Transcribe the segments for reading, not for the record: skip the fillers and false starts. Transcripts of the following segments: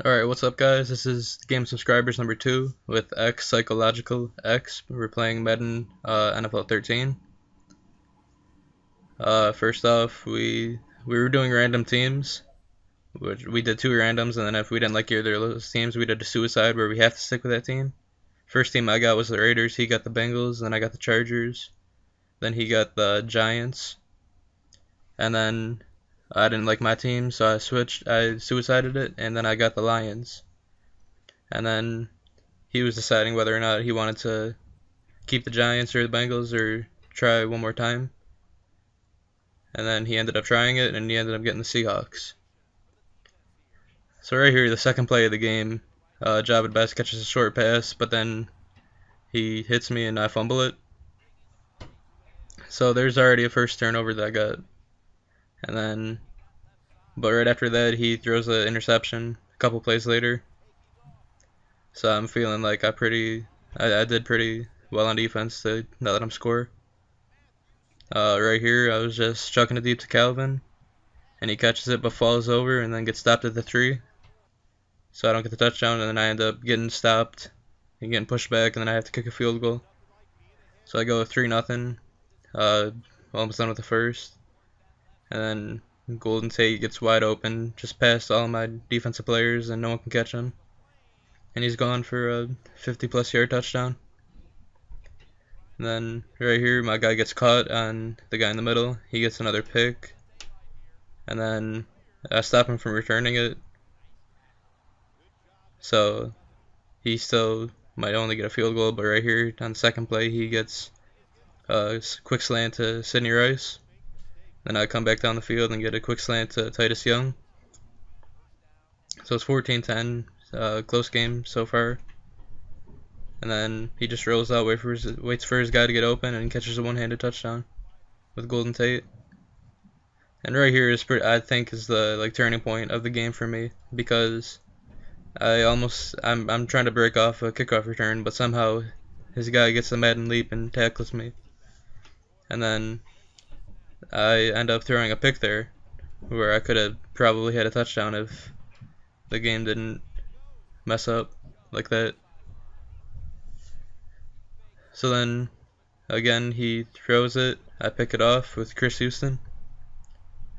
Alright, what's up guys? This is Game Subscribers number 2 with xpsychoLOGICalx. We're playing Madden NFL 13. First off, we were doing random teams. We did 2 randoms, and then if we didn't like either of those teams, we did a suicide where we have to stick with that team. First team I got was the Raiders, he got the Bengals, then I got the Chargers, then he got the Giants, and then I didn't like my team, so I suicided it, and then I got the Lions. And then he was deciding whether or not he wanted to keep the Giants or the Bengals or try one more time. And then he ended up trying it, and he ended up getting the Seahawks. So right here, the second play of the game, Javid Best catches a short pass, but then he hits me and I fumble it. So there's already a first turnover that I got. But right after that, he throws an interception a couple plays later. So I'm feeling like I did pretty well on defense to not let him score. Right here, I was just chucking it deep to Calvin, and he catches it but falls over and then gets stopped at the 3. So I don't get the touchdown, and then I end up getting stopped and getting pushed back, and then I have to kick a field goal. So I go with 3-0, almost done with the first. And then Golden Tate gets wide open, just past all my defensive players, and no one can catch him. And he's gone for a 50-plus yard touchdown. And then right here, my guy gets caught on the guy in the middle. He gets another pick. And then I stop him from returning it. So he still might only get a field goal, but right here on the second play, he gets a quick slant to Sidney Rice. Then I come back down the field and get a quick slant to Titus Young. So it's 14-10, close game so far. And then he just rolls out, waits for his guy to get open, and catches a one-handed touchdown with Golden Tate. And right here I think is the turning point of the game for me, because I'm trying to break off a kickoff return, but somehow his guy gets the Madden leap and tackles me. And then I end up throwing a pick there, where I could have probably had a touchdown if the game didn't mess up like that. So then, again, he throws it, I pick it off with Chris Houston,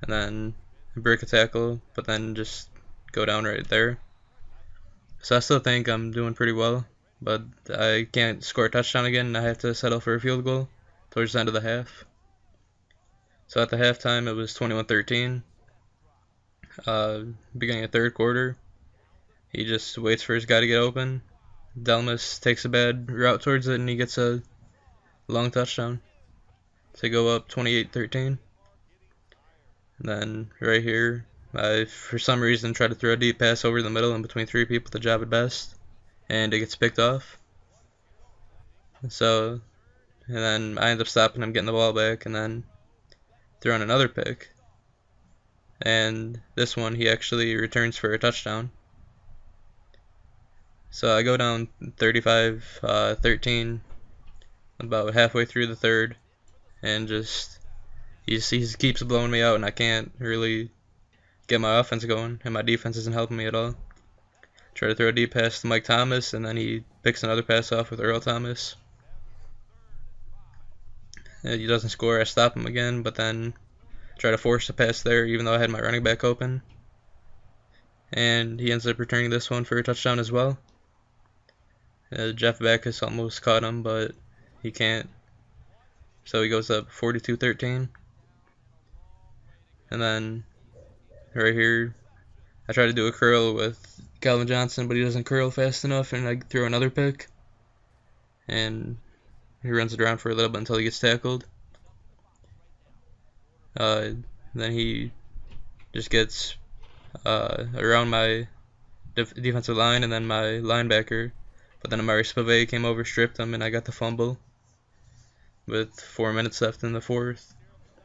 and then break a tackle, but then just go down right there. So I still think I'm doing pretty well, but I can't score a touchdown again, and I have to settle for a field goal towards the end of the half. So at the halftime, it was 21-13. Beginning of third quarter, he just waits for his guy to get open. Delmas takes a bad route towards it, and he gets a long touchdown to go up 28-13. And then right here, I for some reason try to throw a deep pass over the middle in between 3 people to Javid Best, and it gets picked off. And then I end up stopping him, getting the ball back, and then throwing another pick. And this one he actually returns for a touchdown. So I go down 35-13 about halfway through the third, and he keeps blowing me out, and I can't really get my offense going, and my defense isn't helping me at all. Try to throw a deep pass to Mike Thomas, and then he picks another pass off with Earl Thomas. And he doesn't score. I stop him again, but then try to force a pass there, even though I had my running back open. And he ends up returning this one for a touchdown as well. Jeff Backus almost caught him, but he can't. So he goes up 42-13. And then right here, I try to do a curl with Calvin Johnson, but he doesn't curl fast enough, and I throw another pick. And he runs it around for a little bit until he gets tackled. Then he just gets around my defensive line and then my linebacker. But then Amari Spivey came over, stripped him, and I got the fumble with 4 minutes left in the fourth.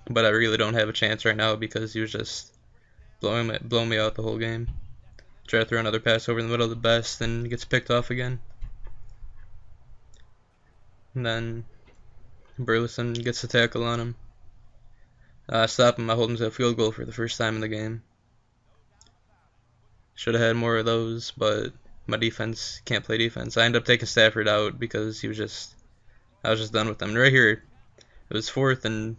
But I really don't have a chance right now because he was just blowing me out the whole game. Try to throw another pass over in the middle of the Best, and gets picked off again. And then Burleson gets the tackle on him. I stop him. I hold him to a field goal for the first time in the game. Should have had more of those, but my defense can't play defense. I ended up taking Stafford out because I was just done with him. Right here, it was 4th and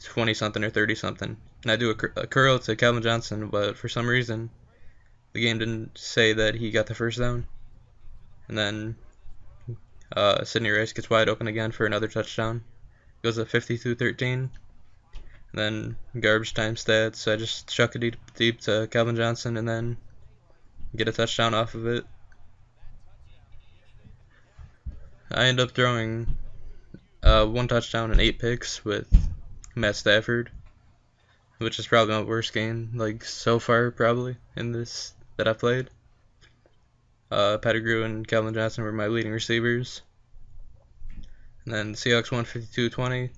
20 something or 30 something, and I do a curl to Calvin Johnson, but for some reason the game didn't say that he got the first down. And then Sidney Rice gets wide open again for another touchdown. Goes up 52-13. Then garbage time stats. So I just chuck it deep to Calvin Johnson and then get a touchdown off of it. I end up throwing 1 touchdown and 8 picks with Matt Stafford, which is probably my worst game like so far probably in this that I've played. Pettigrew and Calvin Johnson were my leading receivers. And then Seahawks 152-20.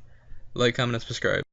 Like, comment, and subscribe.